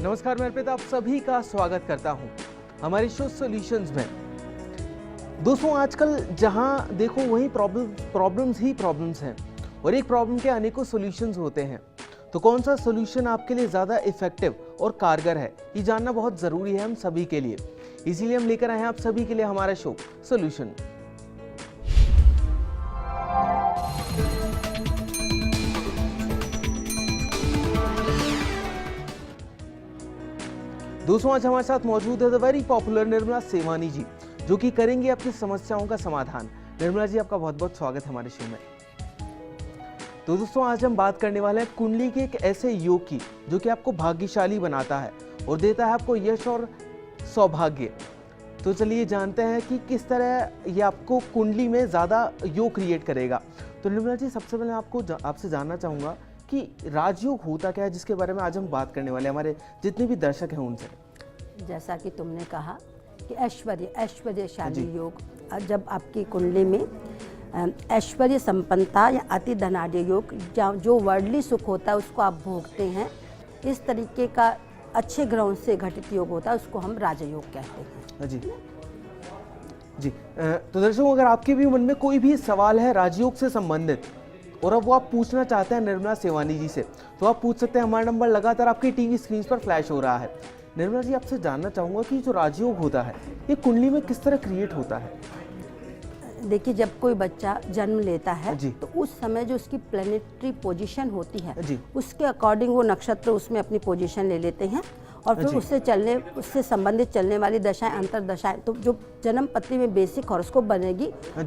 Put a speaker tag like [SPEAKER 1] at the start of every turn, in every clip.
[SPEAKER 1] नमस्कार, मैं अर्पित आप सभी का स्वागत करता हूं हमारे शो सॉल्यूशंस में। दोस्तों, आजकल जहां देखो वहीं प्रॉब्लम्स हैं और एक प्रॉब्लम के अनेकों सॉल्यूशंस होते हैं। तो कौन सा सॉल्यूशन आपके लिए ज़्यादा इफेक्टिव और कारगर है, ये जानना बहुत ज़रूरी है हम सभी के लिए। इसीलिए हम लेकर आए हैं आप सभी के लिए हमारा शो सॉल्यूशन। दोस्तों, आज हमारे साथ मौजूद है the very popular Nirmala Sewani जी, जो कि करेंगे अपनी समस्याओं का समाधान। निर्मला जी, आपका बहुत बहुत स्वागत है हमारे शो में। तो दोस्तों, आज हम बात करने वाले हैं कुंडली के एक ऐसे योग की जो कि आपको भाग्यशाली बनाता है और देता है आपको यश और सौभाग्य। तो चलिए जानते हैं कि किस तरह ये आपको कुंडली में ज़्यादा योग क्रिएट करेगा। तो निर्मला जी, सबसे पहले आपसे जानना चाहूँगा कि राजयोग होता क्या है, जिसके बारे में आज हम बात करने वाले हैं हमारे जितने भी दर्शक हैं उनसे।
[SPEAKER 2] जैसा कि तुमने कहा कि ऐश्वर्यशाली योग, जब आपकी कुंडली में ऐश्वर्य संपन्नता या अति धनाढ़ योग, जो वर्ldly सुख होता है उसको आप भोगते हैं, इस तरीके का अच्छे ग्रहों से घटित योग होता है, उसको हम राजयोग कहते हैं।
[SPEAKER 1] जी। तो दर्शकों, अगर आपके भी मन में कोई भी सवाल है राजयोग से संबंधित और अब वो आप पूछना चाहते हैं निर्मला सेवानी जी से, तो आप पूछ सकते हैं। हमारा नंबर लगातार आपकी टीवी स्क्रीन पर फ्लैश हो रहा है। निर्मला जी, आपसे जानना चाहूँगा कि जो राजयोग होता है ये कुंडली में किस तरह क्रिएट होता है।
[SPEAKER 2] देखिए, जब कोई बच्चा जन्म लेता है तो उस समय जो उसकी प्लैनेटरी पोजीशन होती है उसके अकॉर्डिंग वो नक्षत्र उसमें अपनी पोजीशन ले लेते हैं और फिर उससे संबंधित चलने वाली दशाएं, अंतरदशाएं, तो जो जन्म पत्री में बेसिक हॉरोस्कोप बनेगी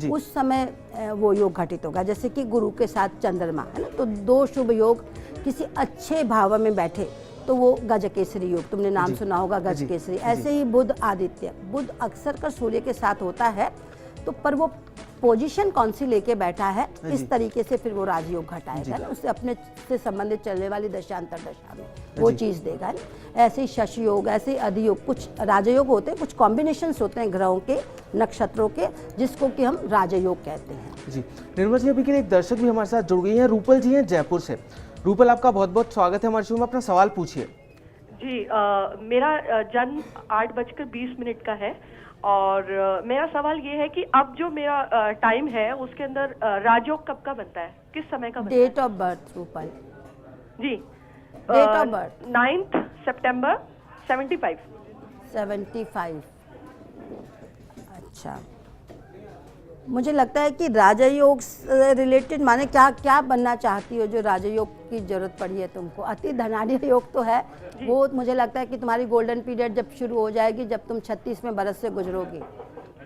[SPEAKER 2] उस समय वो योग घटित होगा। जैसे कि गुरु के साथ चंद्रमा है ना, तो दो शुभ योग किसी अच्छे भाव में बैठे तो वो गजकेसरी योग, तुमने नाम सुना होगा गजकेसरी। ऐसे ही बुध आदित्य, बुध अक्सर कर सूर्य के साथ होता है, तो पर वो पोजीशन कौन सी लेके बैठा है, इस तरीके से फिर वो राजयोग घटाएगा ना, उससे अपने से संबंधित चलने वाली दशा अंतरदशा में वो चीज़ देगा। ऐसे ही शशि योग, ऐसे ही अधियोग, कुछ राजयोग होते हैं, कुछ कॉम्बिनेशंस होते हैं ग्रहों के, नक्षत्रों के, जिसको कि हम राजयोग कहते हैं।
[SPEAKER 1] जी निर्मला जी, अभी के लिए एक दर्शक भी हमारे साथ जुड़ गई हैं, रूपल जी हैं जयपुर से। रूपल, आपका बहुत बहुत स्वागत है हमारे शो में, अपना सवाल पूछिए।
[SPEAKER 3] जी, मेरा जन्म 8:20 का है और मेरा सवाल ये है कि अब जो मेरा टाइम है उसके अंदर राजयोग कब का बनता है, किस समय का बनता है?
[SPEAKER 2] Date of birth Rupal
[SPEAKER 3] ji,
[SPEAKER 2] date of birth
[SPEAKER 3] 9 सितंबर 75।
[SPEAKER 2] अच्छा, मुझे लगता है कि राजयोग रिलेटेड माने क्या बनना चाहती हो, जो राजयोग की जरूरत पड़ी है तुमको। अति धनाढ़ योग तो है, वो मुझे लगता है कि तुम्हारी गोल्डन पीरियड जब शुरू हो जाएगी, जब तुम 36वें बरस से गुजरोगी,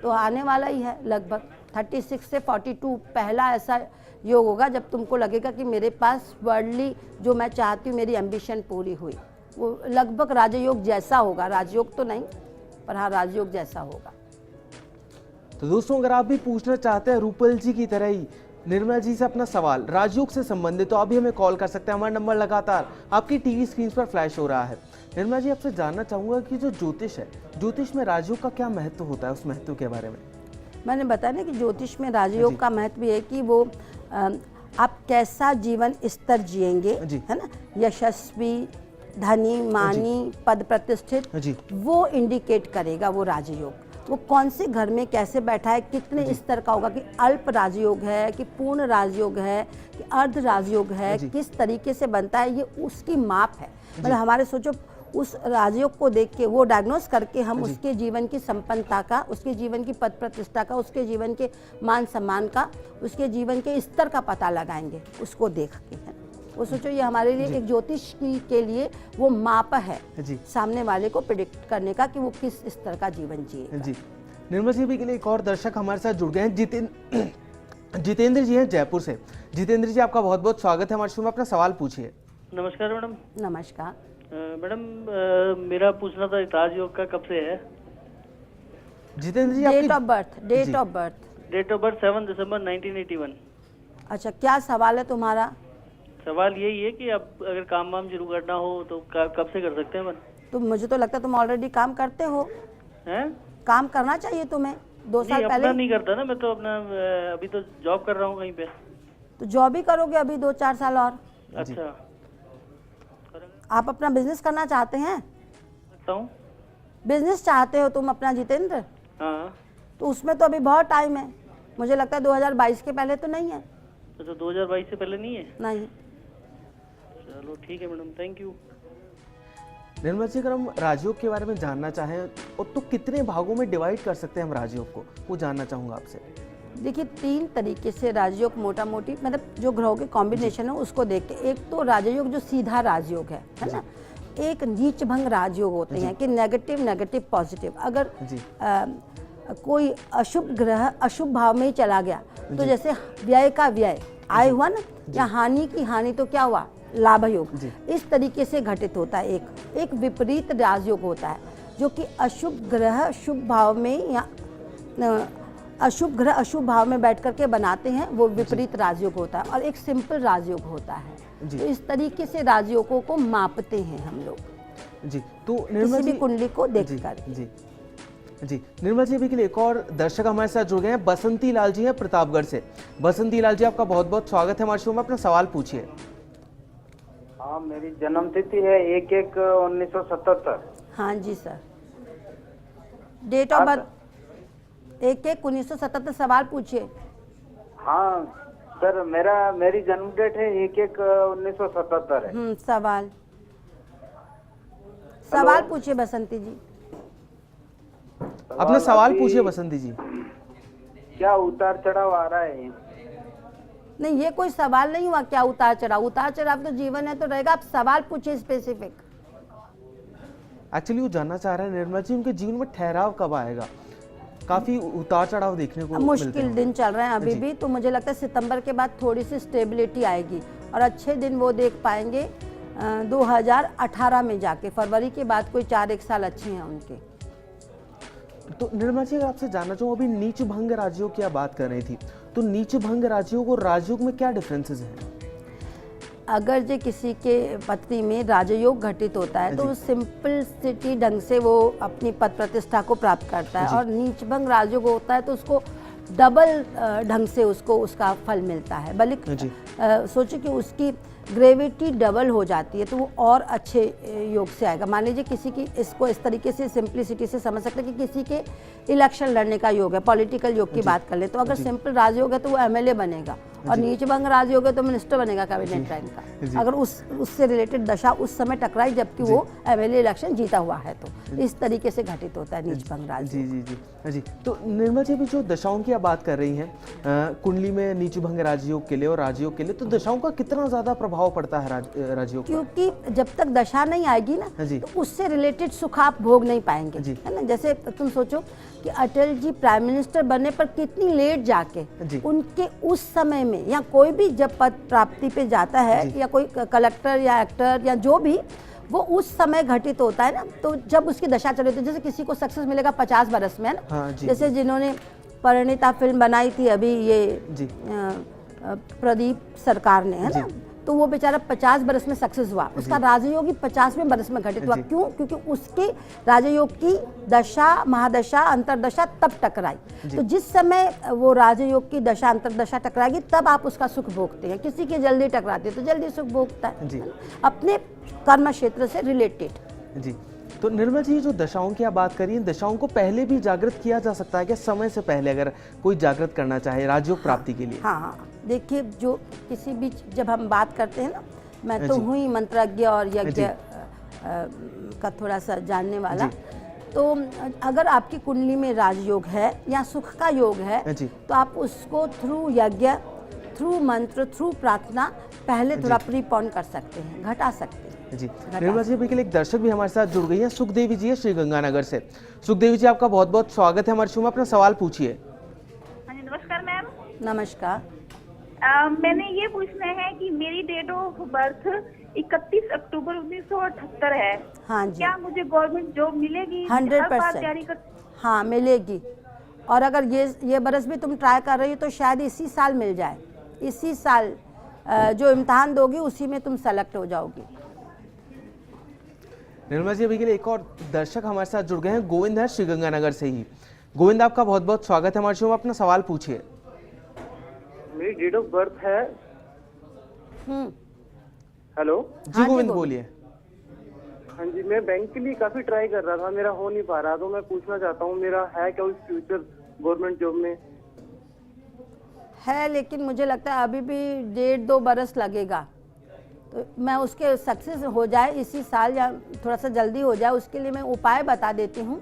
[SPEAKER 2] तो आने वाला ही है। लगभग 36 से 42 पहला ऐसा योग होगा जब तुमको लगेगा कि मेरे पास वर्ल्डली जो मैं चाहती हूँ, मेरी एम्बिशन पूरी हुई। वो लगभग राजयोग जैसा होगा, राजयोग तो नहीं पर हाँ राजयोग जैसा होगा।
[SPEAKER 1] तो दोस्तों, अगर आप भी पूछना चाहते हैं रूपल जी की तरह ही निर्मला जी से अपना सवाल राजयोग से संबंधित, तो आप भी हमें कॉल कर सकते हैं। हमारा नंबर लगातार आपकी टीवी स्क्रीन पर फ्लैश हो रहा है। निर्मला जी, आपसे जानना चाहूँगा कि जो ज्योतिष है, ज्योतिष में राजयोग का क्या महत्व होता है, उस महत्व के बारे में।
[SPEAKER 2] मैंने बताया ना कि ज्योतिष में राजयोग का महत्व ये है कि वो आप कैसा जीवन स्तर जिएंगे, है ना, यशस्वी, धनी, मानी, पद प्रतिष्ठित, वो इंडिकेट करेगा वो राजयोग। वो कौन से घर में कैसे बैठा है, कितने स्तर का होगा, कि अल्प राजयोग है कि पूर्ण राजयोग है कि अर्ध राजयोग है, किस तरीके से बनता है, ये उसकी माप है। मतलब हमारे सोचो, उस राजयोग को देख के वो डायग्नोस करके हम उसके जीवन की संपन्नता का, उसके जीवन की पद प्रतिष्ठा का, उसके जीवन के मान सम्मान का, उसके जीवन के स्तर का पता लगाएंगे उसको देख के, है। वो सोचो, ये हमारे लिए एक ज्योतिष के लिए वो माप है सामने वाले को प्रिडिक्ट करने का कि वो किस स्तर का जीवन जिएगा।
[SPEAKER 1] जी निर्मला जी, भी के लिए एक और दर्शक हमारे साथ जुड़ गए हैं, जितेंद्र जी हैं जयपुर से। जितेंद्र जी, आपका बहुत बहुत स्वागत है हमारे शो में, अपना सवाल पूछिए।
[SPEAKER 4] नमस्कार मैडम।
[SPEAKER 2] नमस्कार
[SPEAKER 4] मैडम, मेरा पूछना था राजयोग का कब से है?
[SPEAKER 1] जितेंद्र जी,
[SPEAKER 2] डेट ऑफ बर्थ
[SPEAKER 4] 7 दिसंबर 1981।
[SPEAKER 2] अच्छा, क्या सवाल है तुम्हारा?
[SPEAKER 4] सवाल यही है कि अब अगर काम वाम शुरू करना हो तो कब से कर सकते हैं?
[SPEAKER 2] तो मुझे तो लगता है तुम ऑलरेडी काम करते हो।
[SPEAKER 4] हैं?
[SPEAKER 2] काम करना चाहिए तुम्हें 2 साल पहले।
[SPEAKER 4] नहीं करता ना, मैं तो अपना अभी तो जॉब कर रहा हूँ कहीं पे।
[SPEAKER 2] तो जॉब ही करोगे अभी 2-4 साल और।
[SPEAKER 4] अच्छा,
[SPEAKER 2] आप अपना बिजनेस करना चाहते हैं?
[SPEAKER 4] सकता हूँ?
[SPEAKER 2] बिजनेस चाहते हो तुम अपना जितेंद्र?
[SPEAKER 4] हाँ।
[SPEAKER 2] तो उसमें तो अभी बहुत टाइम है, मुझे लगता है 2022 के पहले तो नहीं है।
[SPEAKER 4] अच्छा, 2022 से पहले नहीं है?
[SPEAKER 2] नहीं।
[SPEAKER 4] चलो ठीक है madam, thank you.
[SPEAKER 1] Nirmala ji, अगर हम राजयोग के बारे में जानना चाहें और तो कितने भागों में डिवाइड कर सकते हैं हम राजयोग को, वो जानना चाहूँगा आपसे।
[SPEAKER 2] देखिए 3 तरीके से राजयोग मोटा मोटी मतलब जो ग्रहों के कॉम्बिनेशन है उसको देख के, एक तो राजयोग जो सीधा राजयोग है ना, एक नीच भंग राजयोग होते हैं कि नेगेटिव पॉजिटिव। अगर कोई अशुभ ग्रह अशुभ भाव में ही चला गया तो जैसे व्यय का व्यय आय हुआ ना, या हानि की हानि तो क्या हुआ, लाभ योग, इस तरीके से घटित होता है। एक विपरीत राजयोग होता है जो कि अशुभ ग्रह शुभ भाव में या अशुभ ग्रह अशुभ भाव में बैठ करके बनाते हैं, वो विपरीत राजयोग होता है। और एक सिंपल राजयोग होता है। तो इस तरीके से राजयोगों को मापते हैं हम लोग
[SPEAKER 1] जी। तो निर्मला
[SPEAKER 2] किसी
[SPEAKER 1] जी
[SPEAKER 2] भी कुंडली को देखकर।
[SPEAKER 1] जी जी। निर्मला जी, अभी के लिए एक और दर्शक हमारे साथ जुड़ गए हैं, बसंती लाल जी हैं प्रतापगढ़ से। बसंती लाल जी, आपका बहुत बहुत स्वागत है हमारे शो में, अपना सवाल पूछिए।
[SPEAKER 5] हाँ, मेरी जन्म तिथि है 1/1/1977।
[SPEAKER 2] हाँ जी सर, डेट ऑफ बर्थ 1/1/1977। सवाल पूछिए।
[SPEAKER 5] हाँ सर, मेरी जन्म डेट है 1/1/1977 है।
[SPEAKER 2] सवाल पूछिए बसंती जी।
[SPEAKER 1] अपना सवाल पूछिए बसंती जी।
[SPEAKER 5] क्या उतार चढ़ाव आ रहा है?
[SPEAKER 2] नहीं, ये कोई सवाल नहीं हुआ क्या उतार चढ़ाव तो जीवन है तो रहेगा। आप सवाल पूछिए स्पेसिफिक।
[SPEAKER 1] एक्चुअली वो जानना चाह रहे हैं निर्मला जी, उनके जीवन में ठहराव कब आएगा? काफी उतार चढ़ाव देखने को मिलते
[SPEAKER 2] मुश्किल दिन चल रहे हैं अभी भी, तो मुझे लगता है सितंबर के बाद थोड़ी सी स्टेबिलिटी आएगी और अच्छे दिन वो देख पाएंगे 2018 में जाके। फरवरी के बाद कोई 4-1 साल अच्छे हैं उनके।
[SPEAKER 1] तो निर्मला जी, अगर आपसे जानना चाहूँ, अभी नीच भंग राजयोग की आप बात कर रही थी, तो नीच भंग राजयोग और राजयोग में क्या डिफरेंसेस हैं?
[SPEAKER 2] अगर जो किसी के पत्नी में राजयोग घटित होता है तो सिंपलिसिटी ढंग से वो अपनी पद प्रतिष्ठा को प्राप्त करता है, और नीच भंग राजयोग होता है तो उसको डबल ढंग से उसको उसका फल मिलता है। बल्कि सोचिए कि उसकी ग्रेविटी डबल हो जाती है तो वो और अच्छे योग से आएगा। मान लीजिए किसी की, इसको इस तरीके से सिंप्लिसिटी से समझ सकते हैं कि किसी के इलेक्शन लड़ने का योग है, पॉलिटिकल योग की बात कर ले तो अगर सिंपल राजयोग है तो वो एमएलए बनेगा, और नीच भंग राजयोग है तो मिनिस्टर बनेगा कैबिनेट रैंक का, अगर उससे रिलेटेड दशा उस समय टकराई जबकि वो एमएलए इलेक्शन जीता हुआ है। तो इस तरीके से घटित होता है नीच भंग राजयोग।
[SPEAKER 1] जी जी जी जी। तो निर्मला जी, भी जो दशाओं की आप बात कर रही हैं कुंडली में नीच भंग राजयोग के लिए और राजयोग के लिए, तो दशाओं का कितना ज्यादा प्रभाव पड़ता है राजयोग?
[SPEAKER 2] क्योंकि जब तक दशा नहीं आएगी ना तो उससे रिलेटेड सुख आप भोग नहीं पाएंगे, है ना। जैसे तुम सोचो कि अटल जी प्राइम मिनिस्टर बनने पर कितनी लेट जाके उनके उस समय में, या कोई भी जब पद प्राप्ति पे जाता है या कोई कलेक्टर या एक्टर या जो भी, वो उस समय घटित होता है ना। तो जब उसकी दशा चल रही थी, जैसे किसी को सक्सेस मिलेगा 50 बरस में, है ना। जैसे जिन्होंने परिणीता फिल्म बनाई थी अभी ये प्रदीप सरकार ने, है ना, तो वो बेचारा 50 बरस में सक्सेस हुआ, उसका राजयोग 50वें बरस में घटित हुआ। क्यों? क्योंकि उसके राजयोग की दशा महादशा अंतरदशा तब टकराई। तो जिस समय वो राजयोग की दशा अंतरदशा टकराएगी तब आप उसका सुख भोगते हैं। किसी की जल्दी टकराती है तो जल्दी सुख भोगता है अपने कर्म क्षेत्र से रिलेटेड।
[SPEAKER 1] जी। तो निर्मला जी, जो दशाओं की आप बात करिए, दशाओं को पहले भी जागृत किया जा सकता है क्या, समय से पहले, अगर कोई जागृत करना चाहे राजयोग प्राप्ति के लिए?
[SPEAKER 2] हाँ, देखिए जो किसी भी जब हम बात करते हैं ना, मैं तो हुई मंत्रज्ञ और यज्ञ का थोड़ा सा जानने वाला, तो अगर आपकी कुंडली में राजयोग है या सुख का योग है तो आप उसको थ्रू यज्ञ, थ्रू मंत्र, थ्रू प्रार्थना पहले थोड़ा प्रीपोन कर सकते हैं, घटा सकते हैं।
[SPEAKER 1] जी। निर्मला जी, अभी के लिए एक दर्शक भी हमारे साथ जुड़ गई है, सुखदेवी जी है श्री गंगानगर से। सुखदेवी जी, आपका बहुत बहुत स्वागत है हमारे शो में, अपना सवाल पूछिए।
[SPEAKER 6] हाँ जी, नमस्कार मैम।
[SPEAKER 2] नमस्कार।
[SPEAKER 6] मैंने ये पूछना है कि मेरी डेट ऑफ बर्थ 31 अक्टूबर 1978 है।
[SPEAKER 2] हाँ जी।
[SPEAKER 6] क्या मुझे गवर्नमेंट जॉब मिलेगी?
[SPEAKER 2] 100%। हाँ, मिलेगी। और अगर ये बरस भी तुम ट्राई कर रही हो तो शायद इसी साल मिल जाए। इसी साल जो इम्तिहान दोगी उसी में तुम सेलेक्ट हो जाओगी।
[SPEAKER 1] निर्मला जी, अभी के लिए एक और दर्शक हमारे साथ जुड़ गए हैं, गोविंद है श्री गंगानगर से ही। गोविंद, आपका बहुत बहुत स्वागत है हमारे शो में, अपना सवाल पूछिए।
[SPEAKER 5] मेरी डेट ऑफ बर्थ है हेलो
[SPEAKER 1] जी गोविंद बोलिए।
[SPEAKER 5] हाँ जी, मैं बैंक के लिए काफी ट्राई कर रहा था, मेरा हो नहीं पा रहा, तो मैं पूछना चाहता हूँ मेरा है क्या उस फ्यूचर गवर्नमेंट जॉब में?
[SPEAKER 2] है, लेकिन मुझे लगता है अभी भी 1.5-2 बरस लगेगा। तो मैं उसके सक्सेस हो जाए इसी साल या थोड़ा सा जल्दी हो जाए, उसके लिए मैं उपाय बता देती हूँ।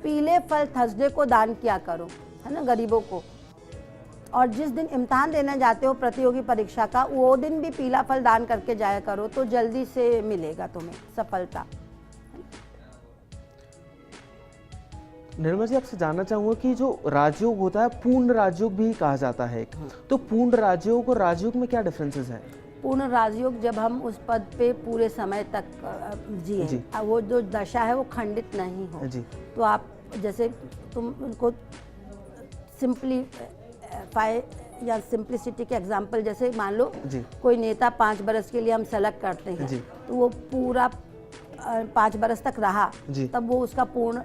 [SPEAKER 2] पीले फल थर्सडे को दान किया करो, है ना, गरीबों को। और जिस दिन इम्तिहान देने जाते हो प्रतियोगी परीक्षा का, वो दिन भी पीला फल दान करके जाया करो, तो जल्दी से मिलेगा तुम्हें सफलता।
[SPEAKER 1] निर्मला जी, आपसे जानना चाहूंगा कि जो राजयोग होता है पूर्ण राजयोग भी कहा जाता है, तो पूर्ण राजयोग और राजयोग में क्या डिफरेंसेस हैं?
[SPEAKER 2] पूर्ण राजयोग जब हम उस पद पे पूरे समय तक जिए, वो जो दशा है वो खंडित नहीं हो
[SPEAKER 1] जी।
[SPEAKER 2] तो आप जैसे तुम उनको सिंप्लीफाई या सिंप्लिसिटी के एग्जांपल, जैसे मान लो कोई नेता 5 बरस के लिए हम सेलेक्ट करते हैं, तो वो पूरा 5 बरस तक रहा, तब वो उसका पूर्ण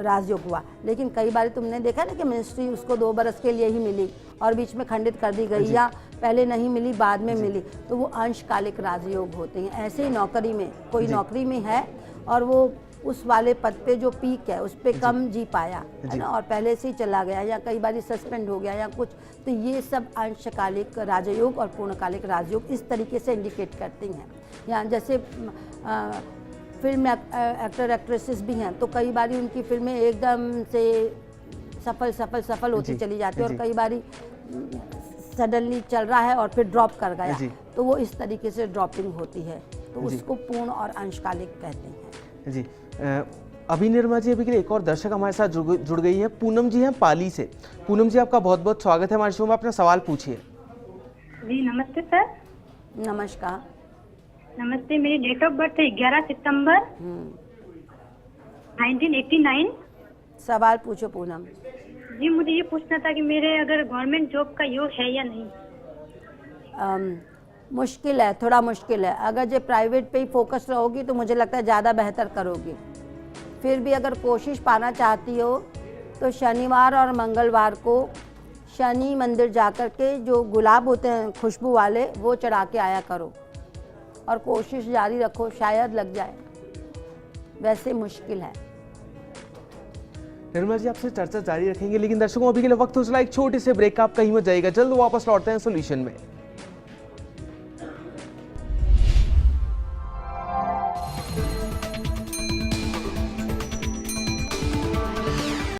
[SPEAKER 2] राजयोग हुआ। लेकिन कई बार तुमने देखा ना कि मिनिस्ट्री उसको 2 बरस के लिए ही मिली और बीच में खंडित कर दी गई, या पहले नहीं मिली बाद में मिली, तो वो अंशकालिक राजयोग होते हैं। ऐसे ही नौकरी में, कोई नौकरी में है और वो उस वाले पद पे जो पीक है उस पे कम जी पाया, है ना, और पहले से ही चला गया या कई बार सस्पेंड हो गया या कुछ, तो ये सब अंशकालिक राजयोग और पूर्णकालिक राजयोग इस तरीके से इंडिकेट करती हैं। या जैसे फिल्म एक्टर एक्ट्रेसेस भी हैं, तो कई बार उनकी फिल्में एकदम से सफल होती चली जाती है, और कई बार सडनली चल रहा है और फिर ड्रॉप कर गया, तो वो इस तरीके से ड्रॉपिंग होती है, तो उसको पूर्ण और अंशकालिक कहते हैं।
[SPEAKER 1] जी, अभी निर्मला जी, अभी के लिए एक और दर्शक हमारे साथ जुड़ गई है, पूनम जी हैं पाली से। पूनम जी, आपका बहुत बहुत स्वागत है हमारे शो में, अपना सवाल पूछिए।
[SPEAKER 6] जी नमस्ते सर।
[SPEAKER 2] नमस्कार।
[SPEAKER 6] नमस्ते, मेरी डेट ऑफ बर्थ है 11 सितंबर 1989।
[SPEAKER 2] सवाल पूछो पूनम।
[SPEAKER 6] जी, मुझे ये पूछना था कि मेरे अगर गवर्नमेंट जॉब का योग है या नहीं।
[SPEAKER 2] मुश्किल है, थोड़ा मुश्किल है। अगर जो प्राइवेट पे ही फोकस रहोगी तो मुझे लगता है ज़्यादा बेहतर करोगी। फिर भी अगर कोशिश पाना चाहती हो तो शनिवार और मंगलवार को शनि मंदिर जाकर के जो गुलाब होते हैं खुशबू वाले, वो चढ़ा के आया करो और कोशिश जारी रखो, शायद लग जाए, वैसे मुश्किल है।
[SPEAKER 1] निर्मला जी, आपसे चर्चा जारी रखेंगे, लेकिन दर्शकों अभी के लिए वक्त हो चला एक छोटे से ब्रेक का। आप कहीं मत जाइएगा, जल्द वापस लौटते हैं सॉल्यूशन में।